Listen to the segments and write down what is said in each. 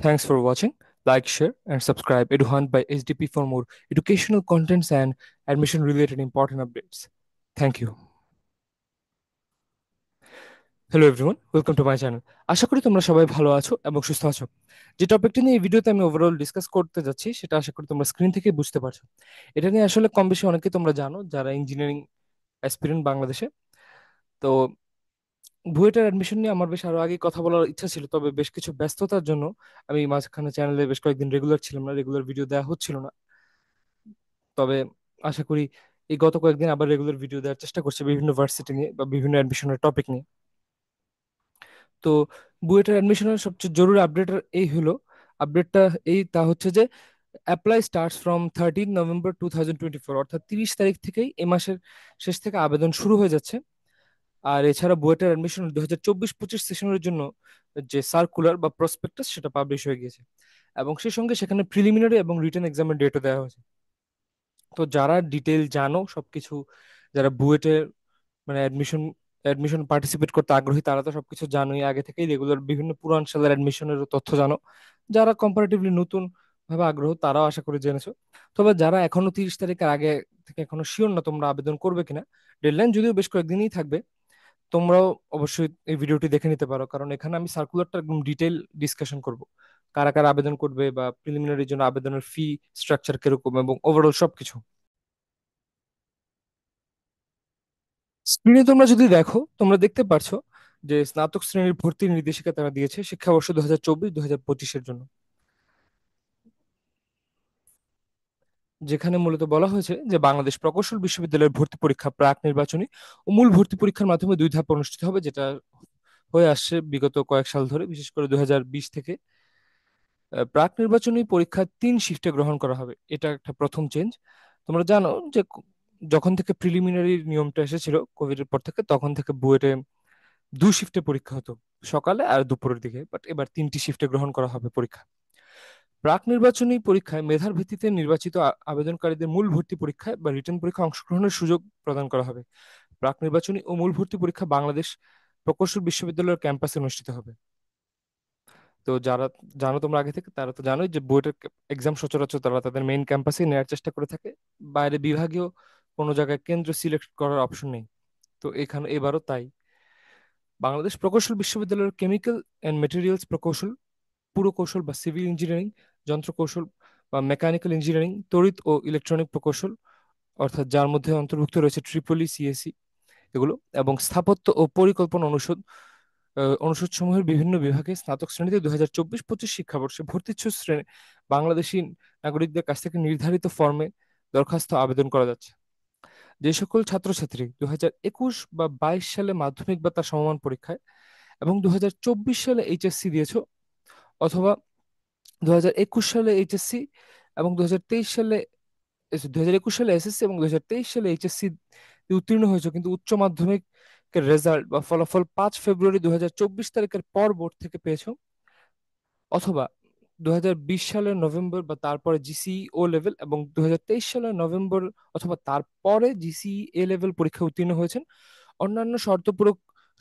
Thanks for watching. Like, share, and subscribe Eduhunt by SDP for more educational contents and admission related important updates. Thank you. Hello everyone, welcome to my channel. আশা করি তোমরা সবাই ভালো আছো এবং সুস্থ আছো। যে টপিকটা নিয়ে এই ভিডিওতে আমি ওভারঅল ডিসকাস করতে যাচ্ছি সেটা আশা করি তোমরা স্ক্রিন থেকে বুঝতে পারছো। এটা নিয়ে আসলে কম বেশি অনেকে তোমরা জানো যারা ইঞ্জিনিয়ারিং অ্যাসপিরেন্ট বাংলাদেশে। তো বুয়েটের অ্যাডমিশন নিয়ে আমার বেশ আরো আগে কথা বলার ইচ্ছা ছিল, তবে বেশ কিছু ব্যস্ততার জন্য আমি মাঝখানে চ্যানেলে বেশ কয়েকদিন রেগুলার ছিলাম না, রেগুলার ভিডিও দেওয়া হচ্ছিল না। তবে আশা করি এই গত কয়েকদিন আবার রেগুলার ভিডিও দেওয়ার চেষ্টা করছি বিভিন্ন ভার্সিটি নিয়ে বা বিভিন্ন অ্যাডমিশনের টপিক নিয়ে। তো বুয়েটের অ্যাডমিশনের সবচেয়ে জরুরি আপডেট এই হলো, আপডেটটা এই তা হচ্ছে যে অ্যাপ্লাই স্টার্টস ফ্রম 13 নভেম্বর 2024, অর্থাৎ 30 তারিখ থেকেই এই মাসের শেষ থেকে আবেদন শুরু হয়ে যাচ্ছে। আর এছাড়া বুয়েটের অ্যাডমিশন 2024-25 সেশনের জন্য যে সার্কুলার বা প্রসপেক্টাস সেটা পাবলিশ হয়ে গিয়েছে, এবং সেই সঙ্গে সেখানে প্রিলিমিনারি এবং রিটেন এক্সামের ডেটও দেওয়া হয়েছে। তো যারা ডিটেল জানো সবকিছু, যারা বুয়েটের মানে অ্যাডমিশন পার্টিসিপেট করতে আগ্রহী, তারা তো সবকিছু জানোই আগে থেকেই, রেগুলার বিভিন্ন পুরান সালের অ্যাডমিশনের তথ্য জানো। যারা কম্পারেটিভলি নতুন ভাবে আগ্রহ, তারাও আশা করি জেনেছো। তবে যারা এখনো 30 তারিখের আগে থেকে এখনো শিওর না তোমরা আবেদন করবে কিনা, ডেডলাইন যদিও বেশ কয়েকদিনই থাকবে, তোমরাও অবশ্যই এই ভিডিওটি দেখে নিতে পারো, কারণ এখানে আমি সার্কুলারটা একদম ডিটেল ডিসকাশন করব। কারা কারা আবেদন করবে বা প্রিলিমিনারির জন্য আবেদনের ফি স্ট্রাকচার কিরকম এবং ওভারঅল সবকিছু। স্ক্রিনে তোমরা যদি দেখো, তোমরা দেখতে পারছো যে স্নাতক শ্রেণীর ভর্তির নির্দেশিকা তারা দিয়েছে শিক্ষাবর্ষ 2024-2025-এর জন্য, যেখানে মূলত বলা হয়েছে যে বাংলাদেশ প্রকৌশল বিশ্ববিদ্যালয়ের ভর্তি পরীক্ষা প্রাক নির্বাচনী ও মূল ভর্তি পরীক্ষার মাধ্যমে দুই ধাপ অনুষ্ঠিত হবে, যেটা হয়ে আসছে বিগত কয়েক সাল ধরে, বিশেষ করে 2020 থেকে। প্রাক নির্বাচনী পরীক্ষা 3 শিফটে গ্রহণ করা হবে, এটা একটা প্রথম চেঞ্জ। তোমরা জানো যে যখন থেকে প্রিলিমিনারি নিয়মটা এসেছিল কোভিড এর পর থেকে, তখন থেকে বুয়েটে 2 শিফটে পরীক্ষা হতো, সকালে আর দুপুরের দিকে, বাট এবার 3টি শিফটে গ্রহণ করা হবে পরীক্ষা। প্রাক নির্বাচনী পরীক্ষায় মেধার ভিত্তিতে নির্বাচিত আবেদনকারীদের মূল ভর্তি পরীক্ষায় বা রিটেন পরীক্ষা অংশগ্রহণের সুযোগ প্রদান করা হবে। প্রাক নির্বাচনী ও মূল ভর্তি পরীক্ষা বাংলাদেশ প্রকৌশল বিশ্ববিদ্যালয়ের ক্যাম্পাসে অনুষ্ঠিত হবে। তো যারা জানো তোমরা আগে থেকে, তারা তো জানোই যে বুয়েটের এক্সাম সচরাচর তারা তাদের মেইন ক্যাম্পাসে নেওয়ার চেষ্টা করে থাকে, বাইরে বিভাগীয় কোনো জায়গায় কেন্দ্র সিলেক্ট করার অপশন নেই। তো এখানে এবারও তাই। বাংলাদেশ প্রকৌশল বিশ্ববিদ্যালয়ের কেমিক্যাল অ্যান্ড মেটেরিয়ালস প্রকৌশল, পুরকৌশল বা সিভিল ইঞ্জিনিয়ারিং, যন্ত্রকৌশল বা মেকানিক্যাল ইঞ্জিনিয়ারিং, তড়িৎ ও ইলেকট্রনিক প্রকৌশল, অর্থাৎ যার মধ্যে অন্তর্ভুক্ত রয়েছে ট্রিপলি, সিএসি এগুলো, এবং স্থাপত্য ও পরিকল্পনা অনুষদ, অনুষদসমূহের বিভিন্ন বিভাগে স্নাতক শ্রেণীতে 2024-25 শিক্ষাবর্ষে ভর্তিচ্ছু শ্রেণী বাংলাদেশি নাগরিকদের কাছ থেকে নির্ধারিত ফর্মে দরখাস্ত আবেদন করা যাচ্ছে। যে সকল ছাত্রছাত্রী 2021 বা 22 সালে মাধ্যমিক বা তার সমমান পরীক্ষায় এবং 2024 সালে এইচএসসি দিয়েছো, অথবা 2021 সালে এইচএসসি এবং 2023 সালে 2021 সালে এসএসসি এবং 2023 সালে এইচএসসি উত্তীর্ণ হয়েছে, কিন্তু উচ্চ মাধ্যমিকের রেজাল্ট বা ফলাফল 5 ফেব্রুয়ারি 2024 তারিখের পর বোর্ড থেকে পেয়েছো, অথবা 2020 সালের নভেম্বর বা তারপরে জিসিই ও লেভেল এবং 2023 সালের নভেম্বর অথবা তারপরে জিসিই এ লেভেল পরীক্ষা উত্তীর্ণ হয়েছেন। অন্যান্য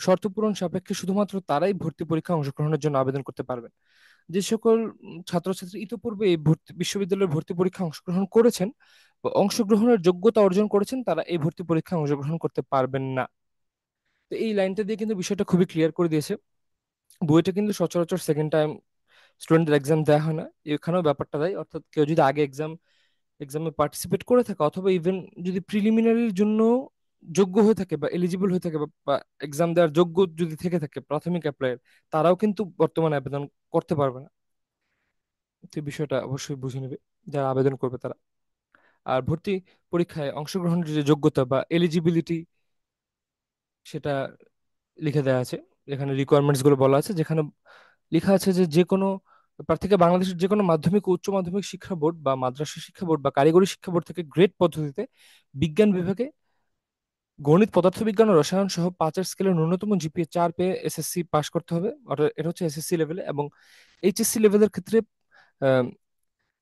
শর্ত পূরণ সাপেক্ষে শুধুমাত্র তারাই ভর্তি পরীক্ষা অংশগ্রহণের জন্য আবেদন করতে পারবেন। যে সকল ছাত্রছাত্রী ইতোপূর্বে এই বিশ্ববিদ্যালয়ের ভর্তি পরীক্ষা অংশগ্রহণ করেছেন বা অংশগ্রহণের যোগ্যতা অর্জন করেছেন, তারা এই ভর্তি পরীক্ষায় অংশগ্রহণ করতে পারবেন না। তো এই লাইনটা দিয়ে কিন্তু বিষয়টা খুবই ক্লিয়ার করে দিয়েছে। বুয়েটে কিন্তু সচরাচর সেকেন্ড টাইম স্টুডেন্টদের এক্সাম দেওয়া হয় না, এখানেও ব্যাপারটা তাই। অর্থাৎ কেউ যদি আগে এক্সামে পার্টিসিপেট করে থাকে, অথবা ইভেন যদি প্রিলিমিনারির জন্য যোগ্য হয়ে থাকে বা এলিজিবল হয়ে থাকে বা এক্সাম দেওয়ার যোগ্য যদি থেকে থাকে প্রাথমিক অ্যাপ্লাইয়ের, তারাও কিন্তু বর্তমানে আবেদন করতে পারবে না। তো এই বিষয়টা অবশ্যই বুঝে নেবে যারা আবেদন করবে তারা। আর ভর্তি পরীক্ষায় অংশগ্রহণের যে যোগ্যতা বা এলিজিবিলিটি, সেটা লিখে দেওয়া আছে। এখানে রিকোয়ারমেন্টস গুলো বলা আছে, যেখানে লেখা আছে যে যে কোনো প্রার্থীকে বাংলাদেশের যে কোনো মাধ্যমিক ও উচ্চ মাধ্যমিক শিক্ষা বোর্ড বা মাদ্রাসা শিক্ষা বোর্ড বা কারিগরি শিক্ষা বোর্ড থেকে গ্রেড পদ্ধতিতে বিজ্ঞান বিভাগে গণিত, পদার্থবিজ্ঞান ও রসায়ন সহ 5-এর স্কেলে ন্যূনতম জিপিএ 4 পেয়ে এসএসসি পাশ করতে হবে, অর্থাৎ এটা হচ্ছে এসএসসি লেভেলে। এবং এইচএসসি লেভেলের ক্ষেত্রে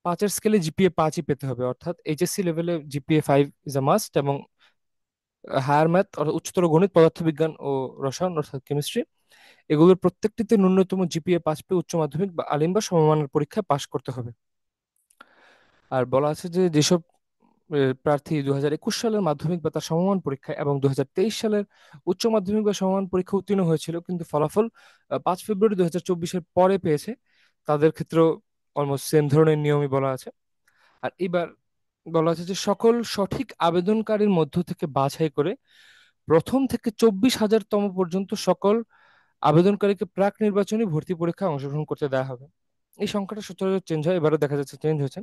5-এর স্কেলে জিপিএ 5ই পেতে হবে, অর্থাৎ এইচএসসি লেভেলে জিপিএ 5 ইজ আ মাস্ট। এবং হায়ার ম্যাথ অর্থাৎ উচ্চতর গণিত, পদার্থবিজ্ঞান ও রসায়ন অর্থাৎ কেমিস্ট্রি, এগুলোর প্রত্যেকটিতে ন্যূনতম জিপিএ 5 পেয়ে উচ্চ মাধ্যমিক বা আলিম বা সমমানের পরীক্ষায় পাশ করতে হবে। আর বলা আছে যে যেসব প্রার্থী 2021 সালের মাধ্যমিক বা তার সমমান পরীক্ষায় এবং 2023 সালের উচ্চ মাধ্যমিক বা সমমান পরীক্ষা উত্তীর্ণ হয়েছিল কিন্তু ফলাফল 5 ফেব্রুয়ারি 2024-এর পরে পেয়েছে, তাদের ক্ষেত্রেও অলমোস্ট সেম ধরনের নিয়মই বলা আছে। আর এবার বলা আছে যে সকল সঠিক আবেদনকারীর মধ্য থেকে বাছাই করে প্রথম থেকে 24,000 তম পর্যন্ত সকল আবেদনকারীকে প্রাক নির্বাচনী ভর্তি পরীক্ষায় অংশগ্রহণ করতে দেওয়া হবে। এই সংখ্যাটা সচরাচর চেঞ্জ হয়, এবারও দেখা যাচ্ছে চেঞ্জ হয়েছে।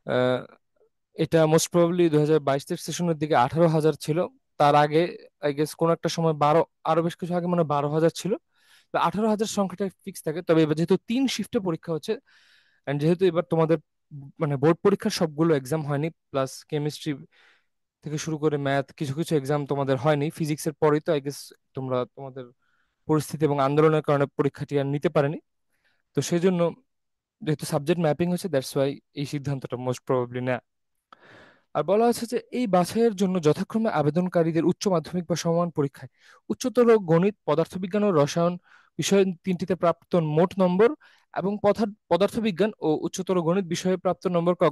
আহ, এটা মোস্ট প্রবাবলি 2022-23 সেশনের দিকে 18,000 ছিল। তার আগে আই গেস কোন একটা সময় 12, আরো বেশ কিছু আগে মানে 12,000 ছিল। তো 18,000 সংখ্যাটা ফিক্স থাকে, তবে এবার যেহেতু 3 শিফটে পরীক্ষা হচ্ছে, এন্ড যেহেতু এবার তোমাদের মানে বোর্ড পরীক্ষার সবগুলো এক্সাম হয়নি, প্লাস কেমিস্ট্রি থেকে শুরু করে ম্যাথ কিছু কিছু এক্সাম তোমাদের হয়নি, ফিজিক্সের পরেই তো আই গেস তোমরা তোমাদের পরিস্থিতি এবং আন্দোলনের কারণে পরীক্ষাটি আর নিতে পারেনি। তো সেই জন্য যেহেতু সাবজেক্ট ম্যাপিং হচ্ছে, দ্যাটস ওয়াই এই সিদ্ধান্তটা মোস্ট প্রবাবলি নেয়। আর বলা আছে যে এই বাছাইয়ের জন্য যথাক্রমে আবেদনকারীদের উচ্চ মাধ্যমিক বা সমমান পরীক্ষায় উচ্চতর গণিত, পদার্থবিজ্ঞান ও রসায়ন বিষয় তিনটিতে প্রাপ্ত মোট নম্বর এবং পদার্থবিজ্ঞান ও উচ্চতর গণিত বিষয়ে প্রাপ্ত নম্বরকে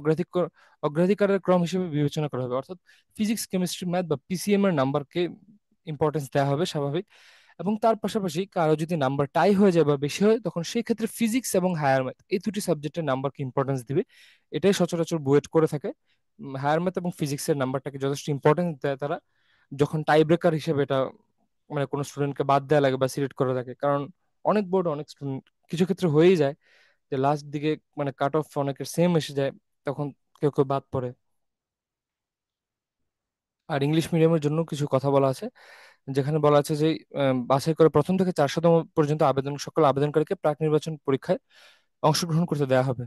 অগ্রাধিকারের ক্রম হিসেবে বিবেচনা করা হবে। অর্থাৎ ফিজিক্স, কেমিস্ট্রি, ম্যাথ বা পিসিএম এর নাম্বারকে ইম্পর্টেন্স দেওয়া হবে স্বাভাবিক। এবং তার পাশাপাশি কারো যদি নাম্বার টাই হয়ে যায় বা বেশি হয়, তখন সেই ক্ষেত্রে ফিজিক্স এবং হায়ার ম্যাথ এই দুটি সাবজেক্টের নাম্বারকে ইম্পর্টেন্স দিবে। এটাই সচরাচর বুয়েট করে থাকে। হায়ার ম্যাথ এবং ফিজিক্সের নাম্বারটাকে যথেষ্ট ইম্পর্টেন্স দেয় তারা, যখন টাই ব্রেকার হিসেবে এটা মানে কোনো স্টুডেন্টকে বাদ দেওয়া লাগে বা সিলেক্ট করা থাকে। কারণ অনেক বোর্ড অনেক স্টুডেন্ট কিছু ক্ষেত্রে হয়েই যায় যে লাস্ট দিকে মানে কাট অফ অনেকের সেম এসে যায়, তখন কেউ কেউ বাদ পড়ে। আর ইংলিশ মিডিয়ামের জন্য কিছু কথা বলা আছে, যেখানে বলা আছে যে বাছাই করে প্রথম থেকে 400তম পর্যন্ত সকল আবেদনকারীকে প্রাক নির্বাচন পরীক্ষায় অংশগ্রহণ করতে দেওয়া হবে।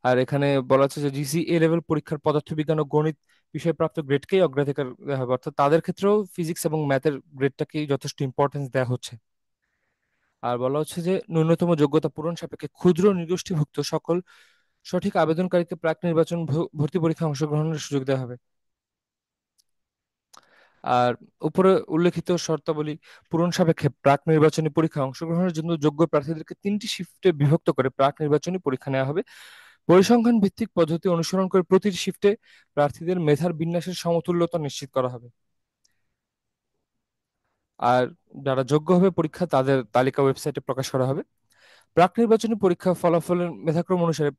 আর এখানে বলা আছে যে জিসি এ লেভেল পরীক্ষার পদার্থবিজ্ঞান ও গণিত বিষয়প্রাপ্ত গ্রেডকেই অগ্রাধিকার দেওয়া হবে, অর্থাৎ তাদের ক্ষেত্রেও ফিজিক্স এবং ম্যাথের গ্রেডটাকেই যথেষ্ট ইম্পর্টেন্স দেওয়া হচ্ছে। আর বলা হচ্ছে যে ন্যূনতম যোগ্যতা পূরণ সাপেক্ষে ক্ষুদ্র নৃগোষ্ঠীভুক্ত সকল সঠিক আবেদনকারীকে প্রাক নির্বাচন ভর্তি পরীক্ষায় অংশগ্রহণের সুযোগ দেওয়া হবে। আর উপরে উল্লেখিত শর্তাবলী পূরণ সাপেক্ষে প্রাক নির্বাচনী পরীক্ষায় অংশগ্রহণের জন্য যোগ্য প্রার্থীদেরকে 3টি শিফটে বিভক্ত করে প্রাক নির্বাচনী পরীক্ষা নেওয়া হবে। পরিসংখ্যান ভিত্তিক পদ্ধতি অনুসরণ করে প্রতিটি শিফটে প্রার্থীদের মেধার বিন্যাসের সমতুল্যতা নিশ্চিত করা হবে। আর যারা যোগ্য হবে পরীক্ষা তাদের তালিকা ওয়েবসাইটে প্রকাশ করা হবে। প্রাক নির্বাচনী পরীক্ষা ফলাফলের মেধাক্রম অনুসারে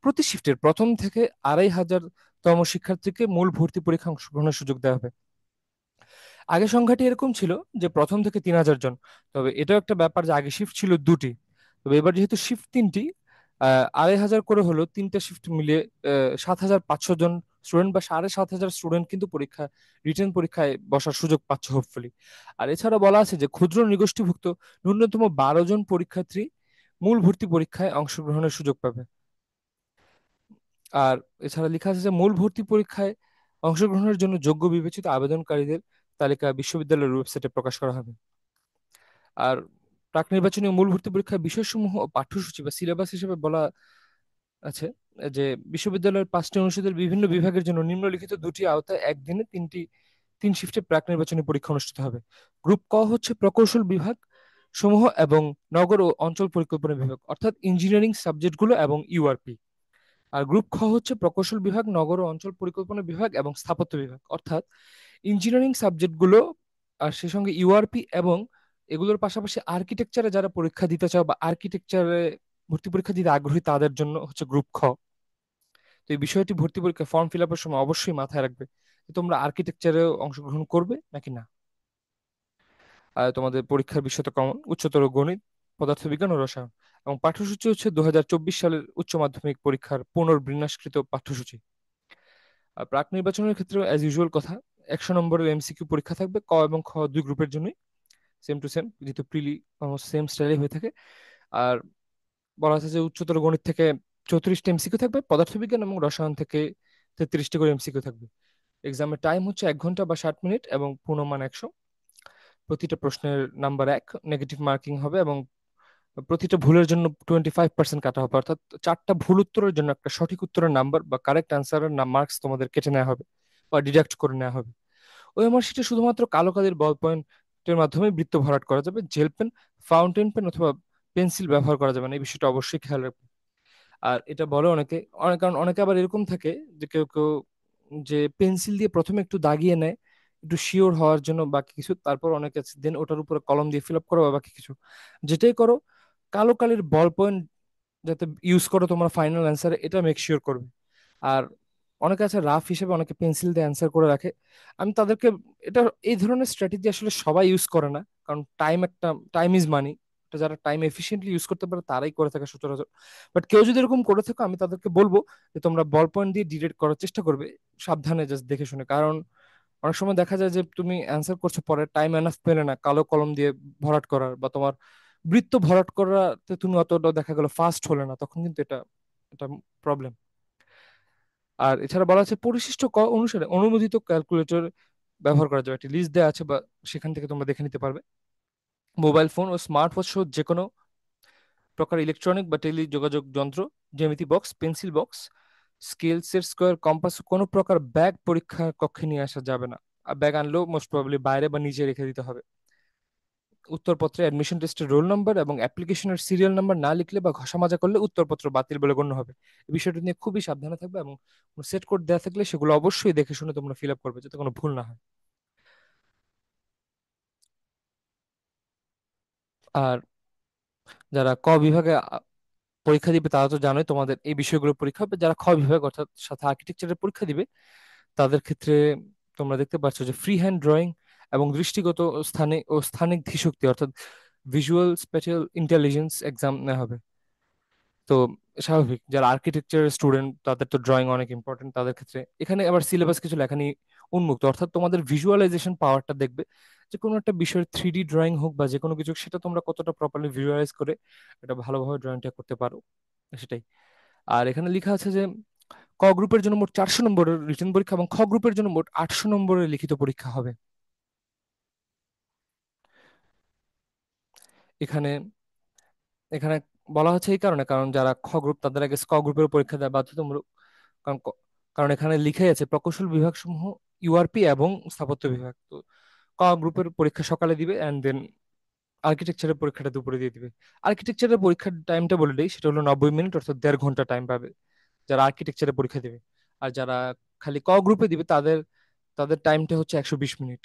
প্রতি শিফটের প্রথম থেকে 2,500 তম শিক্ষার্থীকে মূল ভর্তি পরীক্ষা অংশগ্রহণের সুযোগ দেওয়া হবে। আগে সংখ্যাটি এরকম ছিল যে প্রথম থেকে 3,000 জন, তবে এটাও একটা ব্যাপার যে আগে শিফট ছিল দুটি, তবে এবার যেহেতু শিফট তিনটি, 2,500 করে হলো তিনটা শিফট মিলিয়ে 7,500 জন স্টুডেন্ট বা 7,500 স্টুডেন্ট কিন্তু রিটেন পরীক্ষায় বসার সুযোগ পাচ্ছে হোপফুলি। আর এছাড়া বলা আছে যে ক্ষুদ্র নিগোষ্ঠীভুক্ত ন্যূনতম 12 জন পরীক্ষার্থী মূল ভর্তি পরীক্ষায় অংশগ্রহণের সুযোগ পাবে। আর এছাড়া লেখা আছে যে মূল ভর্তি পরীক্ষায় অংশগ্রহণের জন্য যোগ্য বিবেচিত আবেদনকারীদের তালিকা বিশ্ববিদ্যালয়ের ওয়েবসাইটে প্রকাশ করা হবে। আর প্রাক নির্বাচনী ও মূল ভর্তি পরীক্ষার বিষয়সমূহ ও পাঠ্যসূচি বা সিলেবাস হিসেবে বলা আছে যে বিশ্ববিদ্যালয়ের 5টি অনুষদের বিভিন্ন বিভাগের জন্য নিম্নলিখিত দুটি আওতায় একদিনে 3 শিফটে প্রাক নির্বাচনী পরীক্ষা অনুষ্ঠিত হবে। গ্রুপ ক হচ্ছে প্রকৌশল বিভাগ সমূহ এবং নগর ও অঞ্চল পরিকল্পনা বিভাগ, অর্থাৎ ইঞ্জিনিয়ারিং সাবজেক্টগুলো এবং ইউআরপি। আর গ্রুপ খ হচ্ছে প্রকৌশল বিভাগ, নগর ও অঞ্চল পরিকল্পনা বিভাগ এবং স্থাপত্য বিভাগ, অর্থাৎ ইঞ্জিনিয়ারিং সাবজেক্টগুলো আর সেই সঙ্গে ইউআরপি, এবং এগুলোর পাশাপাশি আর্কিটেকচারে যারা পরীক্ষা দিতে চাও বা আর্কিটেকচারে ভর্তি পরীক্ষা দিতে আগ্রহী তাদের জন্য হচ্ছে গ্রুপ খ। তো এই বিষয়টি ভর্তি পরীক্ষা ফর্ম ফিল আপের সময় অবশ্যই মাথায় রাখবে যে তোমরা আর্কিটেকচারেও অংশগ্রহণ করবে নাকি না। আর তোমাদের পরীক্ষার বিষয় তো কমন, উচ্চতর গণিত, পদার্থবিজ্ঞান ও রসায়ন, এবং পাঠ্যসূচি হচ্ছে 2024 সালের উচ্চ মাধ্যমিক পরীক্ষার পুনর্বিন্যাসকৃত পাঠ্যসূচি। আর প্রাক নির্বাচনের ক্ষেত্রে অ্যাজ ইউজুয়াল কথা, 100 নম্বরের এমসিকিউ পরীক্ষা থাকবে ক এবং খ দুই গ্রুপের জন্যই, সেম টু সেম, যেহেতু প্রিলি সেম স্টাইলে হয়ে থাকে। আর বলা আছে যে উচ্চতর গণিত থেকে 34টি এমসিকিউ থাকবে, পদার্থবিজ্ঞান এবং রসায়ন থেকে 33টি করে এমসিকিউ থাকবে। এক্সামের টাইম হচ্ছে 1 ঘন্টা বা 60 মিনিট এবং পূর্ণমান 100। প্রতিটা প্রশ্নের নাম্বার 1, নেগেটিভ মার্কিং হবে এবং প্রতিটা ভুলের জন্য 25% কাটা হবে, অর্থাৎ 4টা ভুল উত্তরের জন্য একটা সঠিক উত্তরের নাম্বার বা কারেক্ট অ্যান্সারের মার্কস তোমাদের কেটে নেওয়া হবে বা ডিডাক্ট করে নেওয়া হবে। ওই আমার সেটা শুধুমাত্র কালো কালির বল পয়েন্ট এর মাধ্যমে বৃত্ত ভরাট করা যাবে। জেল পেন, ফাউন্টেন পেন অথবা পেন্সিল ব্যবহার করা যাবে না, এই বিষয়টা অবশ্যই খেয়াল রাখবে। আর এটা বলে অনেকে, কারণ অনেকে আবার এরকম থাকে যে কেউ কেউ যে পেন্সিল দিয়ে প্রথমে একটু দাগিয়ে নেয় একটু শিওর হওয়ার জন্য বাকি কিছু, তারপর অনেকে দেন ওটার উপরে কলম দিয়ে ফিল আপ করো বা বাকি কিছু, যেটাই করো কালো কালির বল পয়েন্ট যাতে ইউজ করো তোমার ফাইনাল অ্যান্সারে, এটা মেক শিওর করবে। আর অনেকে আছে রাফ হিসেবে অনেকে পেন্সিল দিয়ে অ্যান্সার করে রাখে। আমি তাদেরকে, এটা এই ধরনের স্ট্র্যাটেজি আসলে সবাই ইউজ করে না, কারণ টাইম ইজ মানি। এটা যারা টাইম এফিসিয়েন্টলি ইউজ করতে পারে তারাই করে থাকে সচরাচর। বাট কেউ যদি এরকম করে থাকো, আমি তাদেরকে বলবো যে তোমরা বল পয়েন্ট দিয়ে ডিরেক্ট করার চেষ্টা করবে, সাবধানে, জাস্ট দেখে শুনে। কারণ অনেক সময় দেখা যায় যে তুমি অ্যান্সার করছো, পরে টাইম এনাফ পেলে না কালো কলম দিয়ে ভরাট করার, বা তোমার বৃত্ত ভরাট করাতে তুমি অতটা দেখা গেল ফাস্ট হলে না, তখন কিন্তু এটা এটা প্রবলেম। আর এছাড়া বলা আছে পরিশিষ্ট ক অনুসারে অনুমোদিত ক্যালকুলেটর ব্যবহার করা যাবে, একটি লিস্ট দেওয়া আছে, বা সেখান থেকে তোমরা দেখে নিতে পারবে। মোবাইল ফোন ও স্মার্টফোন সহ যে কোনো প্রকার ইলেকট্রনিক বা টেলি যোগাযোগ যন্ত্র, জ্যামিতি box, pencil box, scale, set square, compass, কোনো প্রকার ব্যাগ পরীক্ষা কক্ষে নিয়ে আসা যাবে না। আর ব্যাগ আনলেও মোস্ট প্রবাবলি বাইরে বা নিচে রেখে দিতে হবে। উত্তরপত্রে অ্যাডমিশন টেস্টের রোল নাম্বার এবং অ্যাপ্লিকেশনের সিরিয়াল নাম্বার না লিখলে বা ঘষা মাজা করলে উত্তরপত্র বাতিল বলে গণ্য হবে। এই বিষয়টা নিয়ে খুবই সাবধানে থাকবে, এবং সেট কোড দেওয়া থাকলে সেগুলো অবশ্যই দেখে শুনে তোমরা ফিল আপ করবে যাতে কোনো ভুল না হয়। আর যারা ক বিভাগে পরীক্ষা দিবে তারা তো জানোই তোমাদের এই বিষয়গুলো পরীক্ষা হবে। যারা খ বিভাগ অর্থাৎ সাথে আর্কিটেকচারের পরীক্ষা দিবে তাদের ক্ষেত্রে তোমরা দেখতে পাচ্ছ যে ফ্রি হ্যান্ড ড্রয়িং এবং দৃষ্টিগত স্থানিক ধীশক্তি অর্থাৎ ভিজুয়াল স্পেশাল ইন্টেলিজেন্স এক্সাম নেওয়া হবে। তো স্বাভাবিক, যারা আর্কিটেকচার স্টুডেন্ট তাদের তো ড্রয়িং অনেক ইম্পর্টেন্ট, তাদের ক্ষেত্রে এখানে আবার সিলেবাস কিছু লেখানি উন্মুক্ত, অর্থাৎ তোমাদের ভিজুয়ালাইজেশন পাওয়ারটা দেখবে যে কোনো একটা বিষয়ের 3D ড্রয়িং হোক বা যে কোনো কিছু, সেটা তোমরা কতটা প্রপারলি ভিজুয়ালাইজ করে এটা ভালোভাবে ড্রয়িংটা করতে পারো, সেটাই। আর এখানে লেখা আছে যে ক গ্রুপের জন্য মোট 400 নম্বরের রিটেন পরীক্ষা এবং খ গ্রুপের জন্য মোট 800 নম্বরের লিখিত পরীক্ষা হবে। এখানে এখানে বলা হচ্ছে এই কারণে, কারণ যারা খ গ্রুপ তাদের আগে ক গ্রুপের পরীক্ষা দেওয়া বাধ্যতামূলক। কারণ কারণ এখানে লিখাই আছে প্রকৌশল বিভাগ সমূহ, ইউআরপি এবং স্থাপত্য বিভাগ। তো ক গ্রুপের পরীক্ষা সকালে দিবে, অ্যান্ড দেন আর্কিটেকচারের পরীক্ষাটা দুপুরে দিয়ে দিবে। আর্কিটেকচারের পরীক্ষার টাইমটা বলে দিই, সেটা হলো 90 মিনিট, অর্থাৎ 1.5 ঘন্টা টাইম পাবে যারা আর্কিটেকচারের পরীক্ষা দিবে। আর যারা খালি ক গ্রুপে দিবে তাদের তাদের টাইমটা হচ্ছে 120 মিনিট।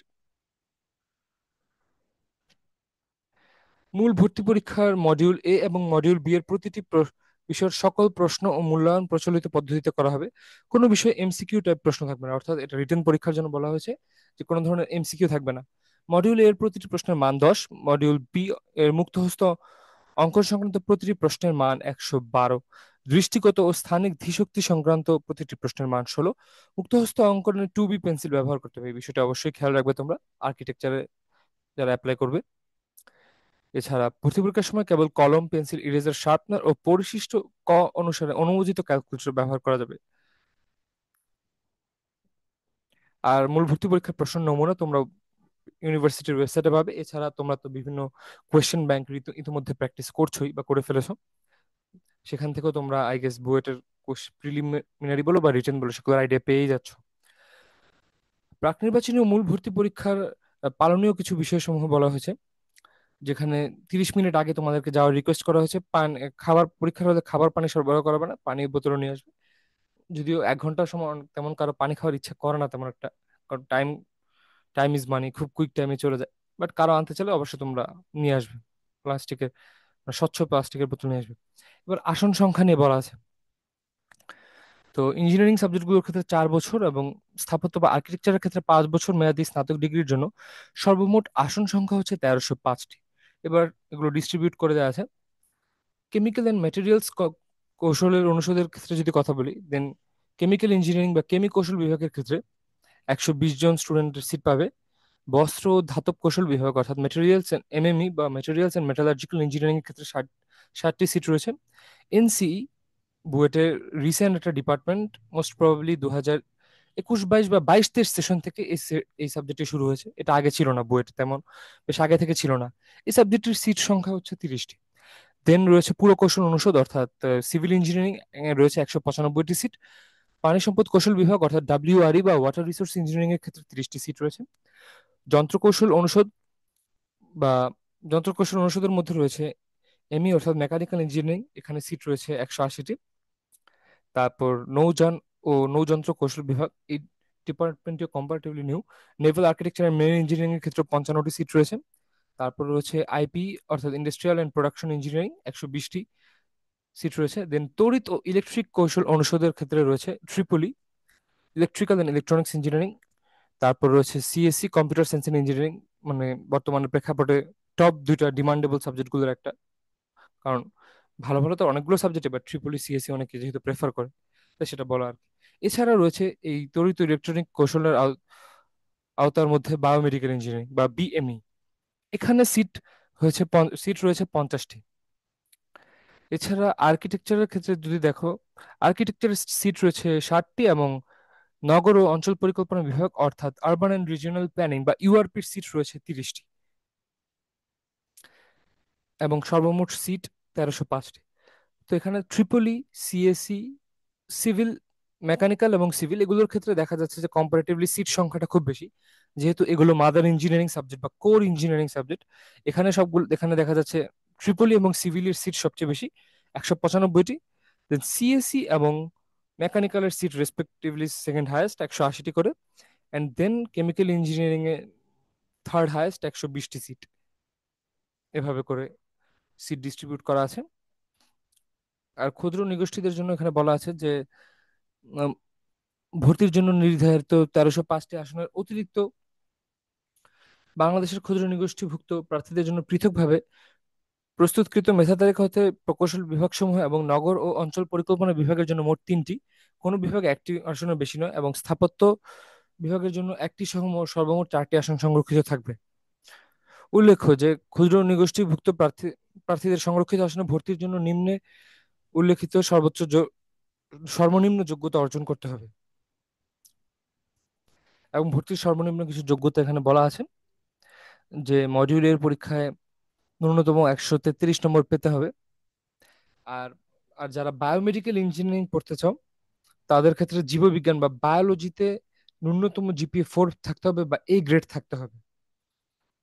মূল ভর্তি পরীক্ষার মডিউল এ এবং মডিউল বি এর প্রতিটি বিষয়ের সকল প্রশ্ন ও মূল্যায়ন প্রচলিত পদ্ধতিতে করা হবে। কোনো বিষয়ে এমসিকিউ টাইপ প্রশ্ন থাকবে না, অর্থাৎ এটা রিটেন পরীক্ষার জন্য বলা হয়েছে যে কোনো ধরনের এমসিকিউ থাকবে না। মডিউল এ এর প্রতিটি প্রশ্নের মান 10, মডিউল বি এর মুক্তহস্ত অঙ্কন সংক্রান্ত প্রতিটি প্রশ্নের মান 112, দৃষ্টিগত ও স্থানিক ধীশক্তি সংক্রান্ত প্রতিটি প্রশ্নের মান 16। মুক্তহস্ত অঙ্কনে 2B পেন্সিল ব্যবহার করতে হবে, এই বিষয়টা অবশ্যই খেয়াল রাখবে তোমরা আর্কিটেকচারে যারা অ্যাপ্লাই করবে। এছাড়া ভর্তি পরীক্ষার সময় কেবল কলম, পেন্সিল, ইরেজার, শার্পনার ও পরিশিষ্ট ক অনুসারে অনুমোদিত ক্যালকুলেটর ব্যবহার করা যাবে। আর মূল ভর্তি পরীক্ষার প্রশ্ন নমুনা তোমরা ইউনিভার্সিটির ওয়েবসাইটে পাবে। এছাড়া তোমরা তো বিভিন্ন কোয়েশ্চেন ব্যাংক ইতিমধ্যে প্র্যাকটিস করছোই বা করে ফেলেছো, সেখান থেকেও তোমরা আই গেস বুয়েটের প্রিলিমিনারি বলো বা রিটেন বলো সেগুলোর আইডিয়া পেয়েই যাচ্ছ। প্রাক নির্বাচনী ও মূল ভর্তি পরীক্ষার পালনীয় কিছু বিষয়সমূহ বলা হয়েছে, যেখানে 30 মিনিট আগে তোমাদেরকে যাওয়ার রিকোয়েস্ট করা হয়েছে। খাবার পরীক্ষার হলে খাবার পানি সরবরাহ করাবে না, পানির বোতলও নিয়ে আসবে। যদিও 1 ঘন্টার সময় তেমন কারো পানি খাওয়ার ইচ্ছা করে না তেমন একটা, কারণ টাইম টাইম ইজ মানি, খুব কুইক টাইমে চলে যায়। বাট কারো আনতে চাইলে অবশ্যই তোমরা নিয়ে আসবে প্লাস্টিকের, স্বচ্ছ প্লাস্টিকের বোতল নিয়ে আসবে। এবার আসন সংখ্যা নিয়ে বলা আছে। তো ইঞ্জিনিয়ারিং সাবজেক্টগুলোর ক্ষেত্রে 4 বছর এবং স্থাপত্য বা আর্কিটেকচারের ক্ষেত্রে 5 বছর মেয়াদী স্নাতক ডিগ্রির জন্য সর্বমোট আসন সংখ্যা হচ্ছে 1305টি। এবার এগুলো ডিস্ট্রিবিউট করে দেওয়া আছে। কেমিক্যাল অ্যান্ড ম্যাটেরিয়ালস কৌশলের অনুষদের ক্ষেত্রে যদি কথা বলি, দেন কেমিক্যাল ইঞ্জিনিয়ারিং বা কেমি কৌশল বিভাগের ক্ষেত্রে 120 জন স্টুডেন্টের সিট পাবে। বস্ত্র ও ধাতব কৌশল বিভাগ অর্থাৎ মেটেরিয়ালস অ্যান্ড এমএমই বা মেটেরিয়ালস অ্যান্ড মেটালার্জিক্যাল ইঞ্জিনিয়ারিং এর ক্ষেত্রে 60টি সিট রয়েছে। এনসিই বুয়েটের রিসেন্ট একটা ডিপার্টমেন্ট, মোস্ট প্রবাবলি 2021-22 বা 22-23 সেশন থেকে এই সাবজেক্টটি শুরু হয়েছে। এটা আগে ছিল না বুয়েট, তেমন বেশ আগে থেকে ছিল না। এই সাবজেক্টের সিট সংখ্যা হচ্ছে 30টি। দেন রয়েছে পুরকৌশল অনুষদ অর্থাৎ সিভিল ইঞ্জিনিয়ারিং, রয়েছে 195টি সিট। পানি সম্পদ কৌশল বিভাগ অর্থাৎ ডাব্লিউআরই বা ওয়াটার রিসোর্স ইঞ্জিনিয়ারিং এর ক্ষেত্রে 30টি সিট রয়েছে। যন্ত্র কৌশল অনুষদ বা যন্ত্রকৌশল অনুষদের মধ্যে রয়েছে এমই অর্থাৎ মেকানিক্যাল ইঞ্জিনিয়ারিং, এখানে সিট রয়েছে 180টি। তারপর নৌযান ও নৌযন্ত্র কৌশল বিভাগ, এই ডিপার্টমেন্টটিও comparatively new. Naval architecture and marine engineering এর ক্ষেত্রে 55টি সিট রয়েছে। তারপর রয়েছে আইপি অর্থাৎ ইন্ডাস্ট্রিয়াল অ্যান্ড প্রোডাকশন ইঞ্জিনিয়ারিং, 120টি সিট রয়েছে। দেন তড়িৎ ও ইলেকট্রিক কৌশল অনুষদের ক্ষেত্রে রয়েছে triple E electrical and electronics engineering. তারপর রয়েছে CSC computer science and engineering, মানে বর্তমানে প্রেক্ষাপটে টপ দুইটা ডিমান্ডেবল সাবজেক্টগুলোর একটা। কারণ ভালো ভালো তো অনেকগুলো সাবজেক্ট, এবার ট্রিপলি সিএসসি অনেকে যেহেতু প্রেফার করে, তাই সেটা বলা আর কি। এছাড়া রয়েছে এই তড়িৎ ও ইলেকট্রনিক কৌশলের আওতার মধ্যে বায়োমেডিকেল ইঞ্জিনিয়ারিং বা বিএমই, এখানে সিট রয়েছে 50টি। এছাড়া আর্কিটেকচারের ক্ষেত্রে যদি দেখো, আর্কিটেকচারের সিট রয়েছে 60টি, এবং নগর ও অঞ্চল পরিকল্পনা বিভাগ অর্থাৎ আরবান অ্যান্ড রিজিওনাল প্ল্যানিং বা ইউআরপির সিট রয়েছে 30টি, এবং সর্বমোট সিট 1305টি। তো এখানে ট্রিপলি, সিএসসি, সিভিল, মেকানিক্যাল এবং সিভিল এগুলোর ক্ষেত্রে দেখা যাচ্ছে যে কম্পারেটিভলি সিট সংখ্যাটা খুব বেশি, যেহেতু এগুলো মাদার ইঞ্জিনিয়ারিং সাবজেক্ট বা কোর ইঞ্জিনিয়ারিং সাবজেক্ট। এখানে দেখা যাচ্ছে ট্রিপলি এবং সিভিলের সিট সবচেয়ে বেশি, 195টি। দেন সিএসসি এবং মেকানিক্যালের সিট রেসপেক্টিভলি সেকেন্ড হাইয়েস্ট, 180টি করে। অ্যান্ড দেন কেমিক্যাল ইঞ্জিনিয়ারিং এ থার্ড হাইয়েস্ট, 120টি সিট। এভাবে করে সিট ডিস্ট্রিবিউট করা আছে। আর ক্ষুদ্র নিগোষ্ঠীদের জন্য এখানে বলা আছে যে উম, ভর্তির জন্য নির্ধারিত 1305টি আসনের অতিরিক্ত বাংলাদেশের ক্ষুদ্র নিগোষ্ঠীভুক্ত প্রার্থীদের জন্য পৃথকভাবে প্রস্তুতকৃত মেধা তালিকা হতে প্রকৌশল বিভাগসমূহ এবং নগর ও অঞ্চল পরিকল্পনা বিভাগের জন্য মোট 3টি, কোনো বিভাগে একটি আসনের বেশি নয়, এবং স্থাপত্য বিভাগের জন্য একটি সহ সর্বমোট 4টি আসন সংরক্ষিত থাকবে। উল্লেখ্য যে ক্ষুদ্র নিগোষ্ঠীভুক্ত প্রার্থীদের সংরক্ষিত আসনে ভর্তির জন্য নিম্নে উল্লেখিত সর্বনিম্ন যোগ্যতা অর্জন করতে হবে। এবং ভর্তির সর্বনিম্ন কিছু যোগ্যতা এখানে বলা আছে, যে মডিউলের পরীক্ষায় ন্যূনতম 133 নম্বর পেতে হবে। আর আর যারা বায়োমেডিকেল ইঞ্জিনিয়ারিং পড়তে চাও, তাদের ক্ষেত্রে জীববিজ্ঞান বা বায়োলজিতে ন্যূনতম জিপিএ 4 থাকতে হবে বা A গ্রেড থাকতে হবে।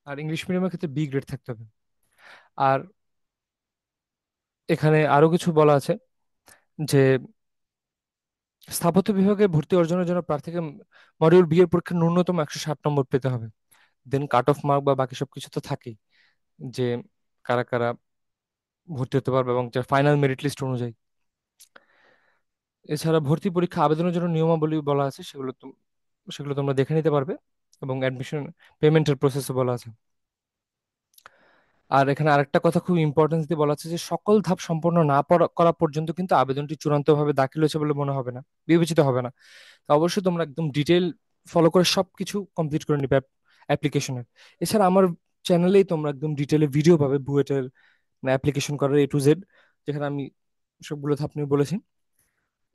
আর ইংলিশ মিডিয়ামের ক্ষেত্রে B গ্রেড থাকতে হবে। আর এখানে আরো কিছু বলা আছে যে স্থাপত্য বিভাগে ভর্তি অর্জনের জন্য প্রার্থীকে মডিউল বি এর পরীক্ষায় ন্যূনতম 160 নম্বর পেতে হবে। দেন কাট অফ মার্ক বা বাকি সবকিছু তো থাকেই, যে কারা কারা ভর্তি হতে পারবে এবং যার ফাইনাল মেরিট লিস্ট অনুযায়ী। এছাড়া ভর্তি পরীক্ষা আবেদনের জন্য নিয়মাবলী বলা আছে, সেগুলো তোমরা দেখে নিতে পারবে, এবং অ্যাডমিশন পেমেন্টের প্রসেসও বলা আছে। আর এখানে আরেকটা কথা খুব ইম্পর্টেন্স দিয়ে বলা আছে যে সকল ধাপ সম্পন্ন না করা পর্যন্ত কিন্তু আবেদনটি চূড়ান্তভাবে দাখিল হয়েছে বলে মনে হবে না, বিবেচিত হবে না। তো অবশ্যই তোমরা একদম ডিটেল ফলো করে সবকিছু কমপ্লিট করে নিবে অ্যাপ্লিকেশনের। এছাড়া আমার চ্যানেলেই তোমরা একদম ডিটেলে ভিডিও পাবে বুয়েটের অ্যাপ্লিকেশন করার A to Z, যেখানে আমি সবগুলো ধাপ নিয়ে বলেছি।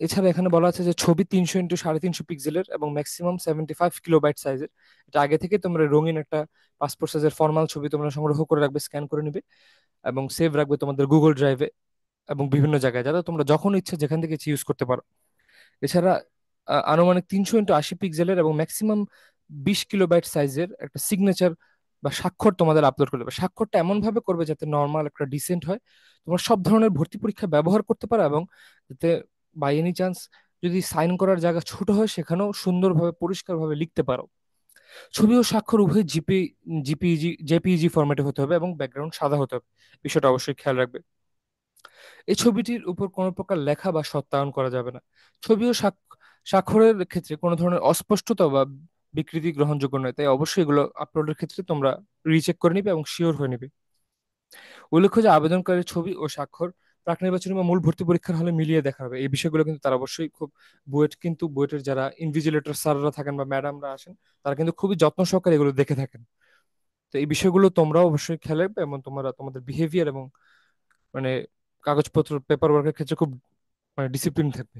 এছাড়া এখানে বলা আছে যে ছবি 300x350 পিক্সেলের এবং ম্যাক্সিমাম 75 কিলোবাইট সাইজের। এটা আগে থেকে তোমরা রঙিন একটা পাসপোর্ট সাইজের ফর্মাল ছবি তোমরা সংগ্রহ করে রাখবে, স্ক্যান করে নিবে এবং সেভ রাখবে তোমাদের গুগল ড্রাইভে এবং বিভিন্ন জায়গায়, যাতে তোমরা যখন ইচ্ছে যেখান থেকে ইউজ করতে পারো। এছাড়া আনুমানিক 300x80 পিক্সেলের এবং ম্যাক্সিমাম 20 কিলোবাইট সাইজের একটা সিগনেচার বা স্বাক্ষর তোমাদের আপলোড করবে। স্বাক্ষরটা এমন ভাবে করবে যাতে নর্মাল একটা ডিসেন্ট হয়, তোমরা সব ধরনের ভর্তি পরীক্ষা ব্যবহার করতে পারো, এবং যাতে বাই এনি চান্স যদি সাইন করার জায়গা ছোট হয় সেখানেও সুন্দরভাবে পরিষ্কারভাবে লিখতে পারো। ছবি ও স্বাক্ষর উভয় জেপিইজি ফরম্যাটে হতে হবে এবং ব্যাকগ্রাউন্ড সাদা হতে হবে, বিষয়টা অবশ্যই খেয়াল রাখবে। এই ছবিটির উপর কোনো প্রকার লেখা বা সত্যায়ন করা যাবে না। ছবি ও স্বাক্ষরের ক্ষেত্রে কোনো ধরনের অস্পষ্টতা বা বিকৃতি গ্রহণযোগ্য নয়, তাই অবশ্যই এগুলো আপলোডের ক্ষেত্রে তোমরা রিচেক করে নিবে এবং শিওর হয়ে নিবে। উল্লেখ্য যে আবেদনকারীর ছবি ও স্বাক্ষর প্রাক নির্বাচনী বা মূল ভর্তি পরীক্ষার হলে মিলিয়ে দেখা হবে, এই বিষয়গুলো কিন্তু তারা অবশ্যই খুব বুয়েটের যারা ইনভিজিলেটর স্যাররা থাকেন বা ম্যাডামরা আসেন, তারা কিন্তু খুবই যত্ন সহকারে এগুলো দেখে থাকেন। তো এই বিষয়গুলো তোমরাও অবশ্যই খেয়াল রাখবে, এবং তোমরা তোমাদের বিহেভিয়ার এবং মানে কাগজপত্র পেপার ওয়ার্কের ক্ষেত্রে খুব ডিসিপ্লিন থাকবে।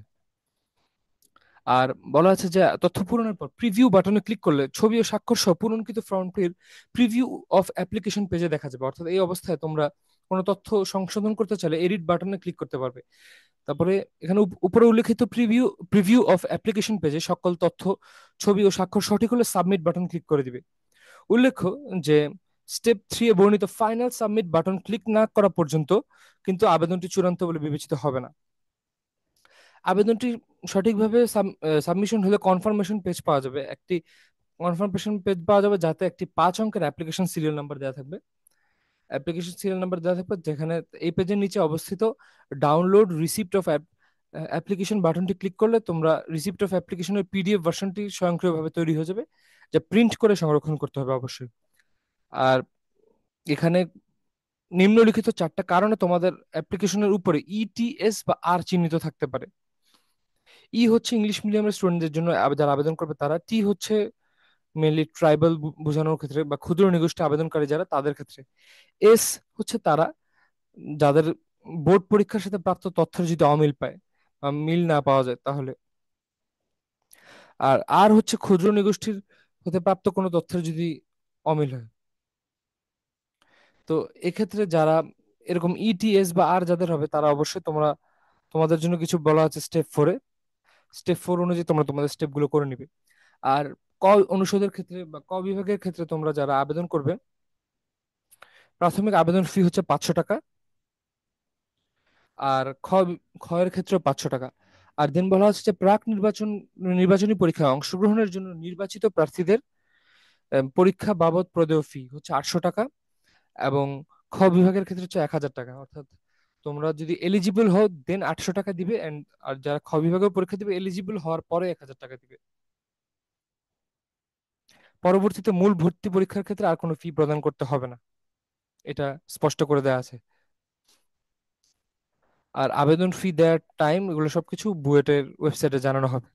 আর বলা আছে যে তথ্য পূরণের পর প্রিভিউ বাটনে ক্লিক করলে ছবি ও স্বাক্ষর সহ পূরণকৃত ফর্মটির প্রিভিউ অফ অ্যাপ্লিকেশন পেজে দেখা যাবে। অর্থাৎ এই অবস্থায় তোমরা কোনো তথ্য সংশোধন করতে চাইলে এডিট বাটনে ক্লিক করতে পারবে। তারপরে এখানে উপরে উল্লেখিত প্রিভিউ অফ অ্যাপ্লিকেশন পেজে সকল তথ্য, ছবি ও স্বাক্ষর সঠিক হলে সাবমিট বাটন ক্লিক করে দিবে। উল্লেখ্য যে স্টেপ 3 এ বর্ণিত ফাইনাল সাবমিট বাটন ক্লিক না করা পর্যন্ত কিন্তু আবেদনটি চূড়ান্ত বলে বিবেচিত হবে না। আবেদনটি সঠিকভাবে সাবমিশন হলে কনফার্মেশন পেজ পাওয়া যাবে, একটি কনফার্মেশন পেজ পাওয়া যাবে যাতে একটি 5 অঙ্কের অ্যাপ্লিকেশন সিরিয়াল নাম্বার দেওয়া থাকবে। অ্যাপ্লিকেশন সিরিয়াল নাম্বার দেওয়া থাকবে, যেখানে এই পেজের নিচে অবস্থিত ডাউনলোড রিসিপ্ট অফ অ্যাপ্লিকেশন বাটনটি ক্লিক করলে তোমরা রিসিপ্ট অফ অ্যাপ্লিকেশনের পিডিএফ ভার্সনটি স্বয়ংক্রিয়ভাবে তৈরি হয়ে যাবে, যা প্রিন্ট করে সংরক্ষণ করতে হবে অবশ্যই। আর এখানে নিম্নলিখিত 4টা কারণে তোমাদের অ্যাপ্লিকেশনের উপরে ইটিএস বা আর চিহ্নিত থাকতে পারে। ই হচ্ছে ইংলিশ মিডিয়ামের স্টুডেন্টদের জন্য, যারা আবেদন করবে তারা। টি হচ্ছে মেনলি ট্রাইবাল বোঝানোর ক্ষেত্রে বা ক্ষুদ্র নৃগোষ্ঠী আবেদনকারী যারা, তাদের ক্ষেত্রে। এস হচ্ছে তারা যাদের বোর্ড পরীক্ষার সাথে প্রাপ্ত তথ্যের যদি অমিল পায় বা মিল না পাওয়া যায় তাহলে। আর আর হচ্ছে ক্ষুদ্র নৃগোষ্ঠীর হতে প্রাপ্ত কোনো তথ্যের যদি অমিল হয়। তো এক্ষেত্রে যারা এরকম ইটিএস বা আর যাদের হবে তারা অবশ্যই তোমাদের জন্য কিছু বলা আছে স্টেপ 4-এ। স্টেপ 4 অনুযায়ী তোমরা তোমাদের স্টেপগুলো করে নিবে। আর ক অনুষদের ক্ষেত্রে বা ক বিভাগের ক্ষেত্রে তোমরা যারা আবেদন করবে, প্রাথমিক আবেদন ফি হচ্ছে 500 টাকা। আর খ এর ক্ষেত্রে 500 টাকা। আর দেন বলা হচ্ছে যে নির্বাচনী পরীক্ষায় অংশগ্রহণের জন্য নির্বাচিত প্রার্থীদের পরীক্ষা বাবদ প্রদেয় ফি হচ্ছে 800 টাকা। এবং খ বিভাগের ক্ষেত্রে হচ্ছে 1000 টাকা। অর্থাৎ তোমরা যদি এলিজিবল হও দেন 800 টাকা দিবে, আর যারা খ বিভাগের পরীক্ষা দিবে এলিজিবল হওয়ার পরে 1000 টাকা দিবে। পরবর্তীতে মূল ভর্তি পরীক্ষার ক্ষেত্রে আর কোনো ফি প্রদান করতে হবে না, এটা স্পষ্ট করে দেওয়া আছে। আর আবেদন ফি দেওয়ার টাইম এগুলো সবকিছু বুয়েটের ওয়েবসাইটে জানানো হবে।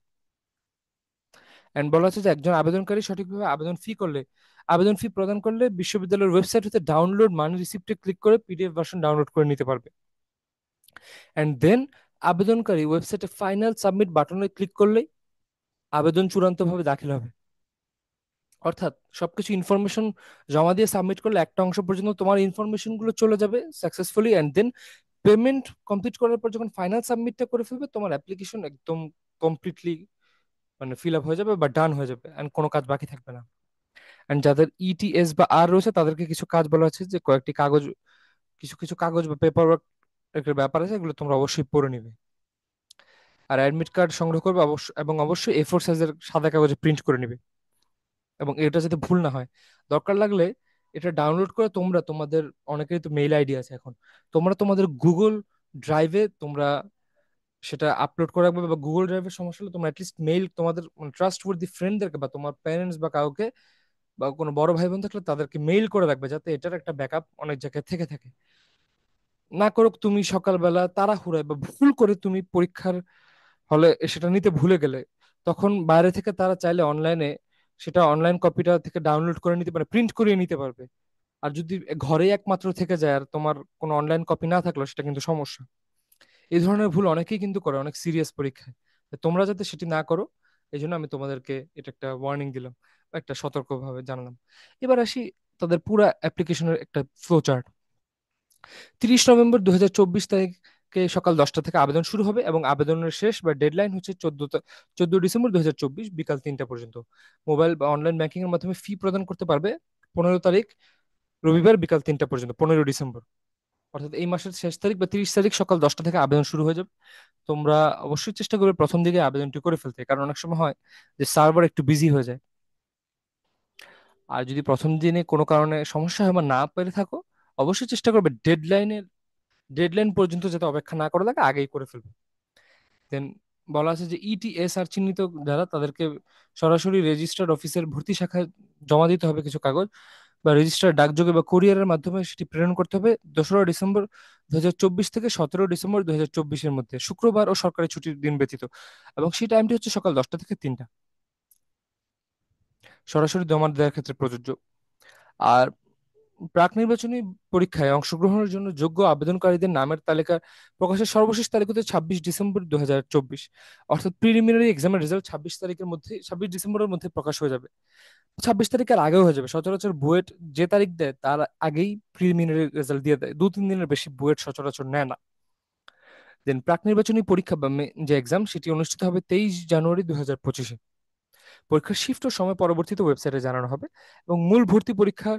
এন্ড বলা হচ্ছে যে একজন আবেদনকারী সঠিকভাবে আবেদন ফি প্রদান করলে বিশ্ববিদ্যালয়ের ওয়েবসাইট হতে ডাউনলোড মানি রিসিপ্টে ক্লিক করে পিডিএফ ভার্সন ডাউনলোড করে নিতে পারবে। এন্ড দেন আবেদনকারী ওয়েবসাইটে ফাইনাল সাবমিট বাটনে ক্লিক করলেই আবেদন চূড়ান্তভাবে দাখিল হবে। অর্থাৎ সবকিছু ইনফরমেশন জমা দিয়ে সাবমিট করলে একটা অংশ পর্যন্ত তোমার ইনফরমেশন গুলো চলে যাবে successfully, and then payment complete করার পর যখন ফাইনাল সাবমিটটা করে ফেলবে তোমার অ্যাপ্লিকেশন একদম কমপ্লিটলি মানে ফিল আপ হয়ে যাবে বা ডান হয়ে যাবে, এন্ড কোনো কাজ বাকি থাকবে না। এন্ড যাদের ইটিএস বা আর রয়েছে তাদেরকে কিছু কাজ বলা আছে, যে কয়েকটি কাগজ, কিছু কিছু কাগজ বা পেপার ওয়ার্ক এর ব্যাপার আছে, এগুলো তোমরা অবশ্যই পড়ে নিবে। আর অ্যাডমিট কার্ড সংগ্রহ করবে এবং অবশ্যই A4 সাইজের সাদা কাগজে প্রিন্ট করে নিবে, এবং এটা যাতে ভুল না হয়। দরকার লাগলে এটা ডাউনলোড করে তোমরা তোমাদের, অনেকেরই তো মেইল আইডি আছে এখন, তোমরা তোমাদের গুগল ড্রাইভে তোমরা সেটা আপলোড করে রাখবে, বা গুগল ড্রাইভের সমস্যা হলে তোমরা অ্যাটলিস্ট মেইল তোমাদের ট্রাস্ট দি ফ্রেন্ডদেরকে বা তোমার প্যারেন্টস বা কাউকে বা কোনো বড় ভাই বোন থাকলে তাদেরকে মেইল করে রাখবে, যাতে এটার একটা ব্যাকআপ অনেক জায়গায় থেকে থাকে। না করুক তুমি সকালবেলা তাড়াহুড়ায় বা ভুল করে তুমি পরীক্ষার হলে সেটা নিতে ভুলে গেলে, তখন বাইরে থেকে তারা চাইলে অনলাইনে সেটা অনলাইন কপিটা থেকে ডাউনলোড করে নিতে পারে, প্রিন্ট করিয়ে নিতে পারবে। আর যদি ঘরে একমাত্র থেকে যায় আর তোমার কোনো অনলাইন কপি না থাকলো, সেটা কিন্তু সমস্যা। এই ধরনের ভুল অনেকেই কিন্তু করে অনেক সিরিয়াস পরীক্ষায়। তো তোমরা যাতে সেটি না করো, এই জন্য আমি তোমাদেরকে এটা একটা ওয়ার্নিং দিলাম বা একটা সতর্কভাবে জানালাম। এবার আসি তাদের পুরা অ্যাপ্লিকেশনের একটা ফ্লো চার্ট। 30 নভেম্বর 2024 তারিখে সকাল 10টা থেকে আবেদন শুরু হবে, এবং আবেদনের শেষ বা ডেডলাইন হচ্ছে 14 ডিসেম্বর 2024 বিকাল 3টা পর্যন্ত। মোবাইল বা অনলাইন ব্যাংকিং এর মাধ্যমে ফি প্রদান করতে পারবে 15 তারিখ রবিবার বিকাল 3টা পর্যন্ত, 15 ডিসেম্বর। অর্থাৎ এই মাসের শেষ তারিখ বা 30 তারিখ সকাল 10টা থেকে আবেদন শুরু হয়ে যাবে। তোমরা অবশ্যই চেষ্টা করবে প্রথম দিকে আবেদনটি করে ফেলতে, কারণ অনেক সময় হয় যে সার্ভার একটু বিজি হয়ে যায়। আর যদি প্রথম দিনে কোনো কারণে সমস্যা হয় বা না পেরে থাকো, অবশ্যই চেষ্টা করবে ডেডলাইন পর্যন্ত যাতে অপেক্ষা না করা লাগে, আগেই করে ফেলবে। দেন বলা আছে যে ইটিএস আর চিহ্নিত যারা, তাদেরকে সরাসরি রেজিস্টার্ড অফিসের ভর্তি শাখায় জমা দিতে হবে কিছু কাগজ, বা রেজিস্টার ডাকযোগে বা কুরিয়ারের মাধ্যমে সেটি প্রেরণ করতে হবে 2রা ডিসেম্বর 2024 থেকে 17 ডিসেম্বর 2024-এর মধ্যে, শুক্রবার ও সরকারি ছুটির দিন ব্যতীত। এবং সেই টাইমটি হচ্ছে সকাল 10টা থেকে 3টা, সরাসরি জমা দেওয়ার ক্ষেত্রে প্রযোজ্য। আর প্রাক নির্বাচনী পরীক্ষায় অংশগ্রহণের জন্য যোগ্য আবেদনকারীদের নামের তালিকা প্রকাশের সর্বশেষ তারিখ হচ্ছে 26 ডিসেম্বর 2024। অর্থাৎ প্রিলিমিনারি এক্সামের রেজাল্ট 26 ডিসেম্বরের মধ্যে প্রকাশ হয়ে যাবে। 26 তারিখের আগেও হয়ে যাবে। সচরাচর বুয়েট যে তারিখ দেয় তার আগেই প্রিলিমিনারি রেজাল্ট দিয়ে দেয়, 2-3 দিনের বেশি বুয়েট সচরাচর নেয় না। দেন প্রাক নির্বাচনী পরীক্ষা বা যে এক্সাম, সেটি অনুষ্ঠিত হবে 23 জানুয়ারি 2025-এ। পরীক্ষার শিফট ও সময় পরবর্তীতে ওয়েবসাইটে জানানো হবে। এবং মূল ভর্তি পরীক্ষা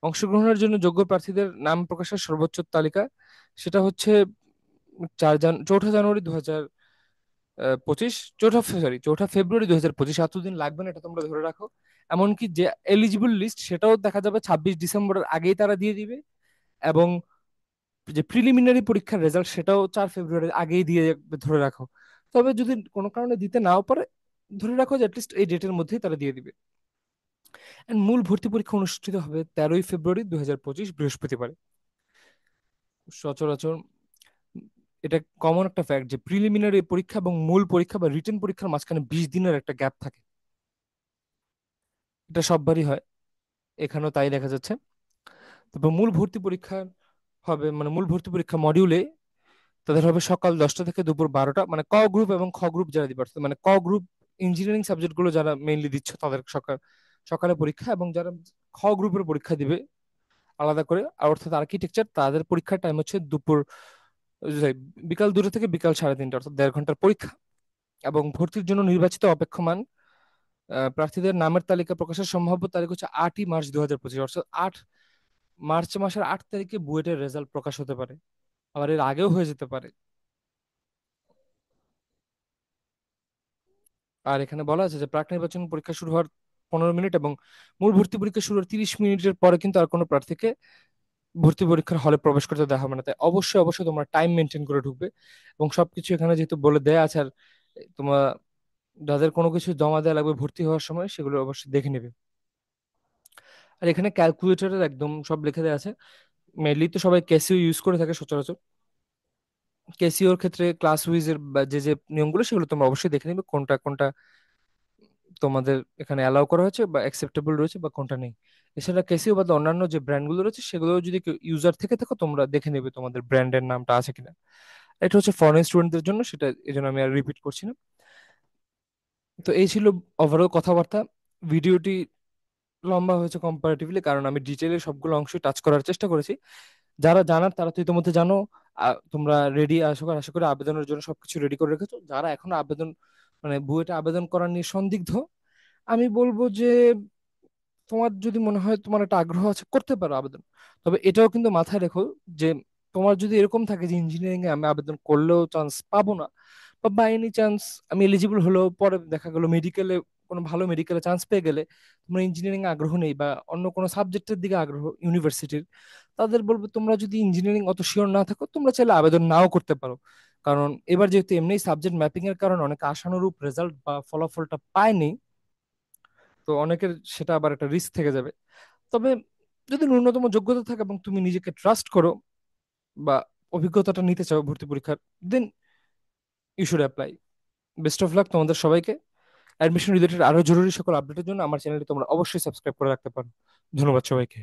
অংশগ্রহণের জন্য যোগ্য প্রার্থীদের নাম প্রকাশের সর্বোচ্চ তালিকা, সেটা হচ্ছে 4 জানুয়ারি 2025, 4 ফেব্রুয়ারি 2025, এতদিন লাগবে না, এটা তোমরা ধরে রাখো। এমনকি যে এলিজিবল লিস্ট সেটাও দেখা যাবে 26 ডিসেম্বরের আগেই তারা দিয়ে দিবে, এবং যে প্রিলিমিনারি পরীক্ষার রেজাল্ট সেটাও 4 ফেব্রুয়ারির আগেই দিয়ে রাখবে, ধরে রাখো। তবে যদি কোনো কারণে দিতে নাও পারে, ধরে রাখো যে অ্যাটলিস্ট এই ডেটের মধ্যেই তারা দিয়ে দিবে। And মূল ভর্তি পরীক্ষা অনুষ্ঠিত হবে 13ই ফেব্রুয়ারি 2025, বৃহস্পতিবার। সচরাচর এটা কমন একটা ফ্যাক্ট যে প্রিলিমিনারি পরীক্ষা এবং মূল পরীক্ষা বা রিটেন পরীক্ষার মাঝখানে 20 দিনের একটা গ্যাপ থাকে। এটা সববারই হয়, এখানেও তাই দেখা যাচ্ছে। তারপর মূল ভর্তি পরীক্ষা হবে, মানে মূল ভর্তি পরীক্ষা মডিউলে তাদের হবে সকাল 10টা থেকে দুপুর 12টা, মানে ক গ্রুপ এবং খ গ্রুপ যারা দিবে, অর্থাৎ মানে ক গ্রুপ ইঞ্জিনিয়ারিং সাবজেক্ট গুলো যারা মেইনলি দিচ্ছ তাদের সকালে পরীক্ষা, এবং যারা খ গ্রুপের পরীক্ষা দিবে আলাদা করে, আর অর্থাৎ আর্কিটেকচার, তাদের পরীক্ষার টাইম হচ্ছে sorry, বিকাল 2টা থেকে বিকাল 3:30, অর্থাৎ 1.5 ঘন্টার পরীক্ষা। এবং ভর্তির জন্য নির্বাচিত অপেক্ষমান প্রার্থীদের নামের তালিকা প্রকাশের সম্ভাব্য তারিখ হচ্ছে 8ই মার্চ 2025, অর্থাৎ 8 মার্চ মাসের 8 তারিখে বুয়েটের রেজাল্ট প্রকাশ হতে পারে, আবার এর আগেও হয়ে যেতে পারে। আর এখানে বলা আছে যে প্রাক নির্বাচন পরীক্ষা শুরু হওয়ার 15 মিনিট এবং মূল ভর্তি পরীক্ষা শুরুর 30 মিনিটের পরে কিন্তু আর কোনো প্রার্থীকে ভর্তি পরীক্ষার হলে প্রবেশ করতে দেওয়া হবে না। তাই অবশ্যই অবশ্যই তোমরা টাইম মেনটেন করে ঢুকবে, এবং সবকিছু এখানে যেহেতু বলে দেয়া আছে। আর তোমরা যাদের কোনো কিছু জমা দেওয়া লাগবে ভর্তি হওয়ার সময়, সেগুলো অবশ্যই দেখে নেবে। আর এখানে ক্যালকুলেটরের একদম সব লিখে দেওয়া আছে। মেনলি তো সবাই ক্যাসিও ইউজ করে থাকে সচরাচর। ক্যাসিওর ক্ষেত্রে ক্লাস উইজের বা যে যে নিয়মগুলো সেগুলো তোমরা অবশ্যই দেখে নেবে, কোনটা কোনটা তোমাদের এখানে অ্যালাউ করা হয়েছে বা অ্যাকসেপ্টেবল রয়েছে বা কোনটা নেই। এছাড়া ক্যাসিও বাদে অন্যান্য যে ব্র্যান্ডগুলো রয়েছে সেগুলো যদি ইউজার থেকে থাকো তোমরা দেখে নেবে তোমাদের ব্র্যান্ডের নামটা আছে কিনা। এটা হচ্ছে ফরেন স্টুডেন্টদের জন্য, সেটা এই জন্য আমি আর রিপিট করছি না। তো এই ছিল ওভারঅল কথাবার্তা। ভিডিওটি লম্বা হয়েছে কম্পারেটিভলি, কারণ আমি ডিটেইলে সবগুলো অংশ টাচ করার চেষ্টা করেছি। যারা জানার তারা তো ইতিমধ্যে জানো। তোমরা রেডি, আশা করি আবেদনের জন্য সবকিছু রেডি করে রেখেছো। যারা এখনো আবেদন, মানে বুয়েটে আবেদন করার নিয়ে সন্দিগ্ধ, আমি বলবো যে তোমার যদি মনে হয় তোমার একটা আগ্রহ আছে, করতে পারো আবেদন। তবে এটাও কিন্তু মাথায় রেখো যে তোমার যদি এরকম থাকে যে ইঞ্জিনিয়ারিং এ আমি আবেদন করলেও চান্স পাবো না, বা বাই এনি চান্স আমি এলিজিবল হলেও পরে দেখা গেলো মেডিকেলে, কোনো ভালো মেডিকেলে চান্স পেয়ে গেলে তোমার ইঞ্জিনিয়ারিং আগ্রহ নেই বা অন্য কোনো সাবজেক্টের দিকে আগ্রহ ইউনিভার্সিটির, তাদের বলবো তোমরা যদি ইঞ্জিনিয়ারিং অত শিওর না থাকো তোমরা চাইলে আবেদন নাও করতে পারো। কারণ এবার যেহেতু এমনি সাবজেক্ট ম্যাপিং এর কারণে অনেকে আশানুরূপ রেজাল্ট বা ফলাফলটা পায়নি, তো অনেকের সেটা আবার একটা রিস্ক থেকে যাবে। তবে যদি ন্যূনতম যোগ্যতা থাকে এবং তুমি নিজেকে ট্রাস্ট করো বা অভিজ্ঞতাটা নিতে চাও ভর্তি পরীক্ষার, then you should apply. Best of luck তোমাদের সবাইকে। অ্যাডমিশন রিলেটেড আরো জরুরি সকল আপডেটের জন্য আমার চ্যানেলটি তোমরা অবশ্যই সাবস্ক্রাইব করে রাখতে পারো। ধন্যবাদ সবাইকে।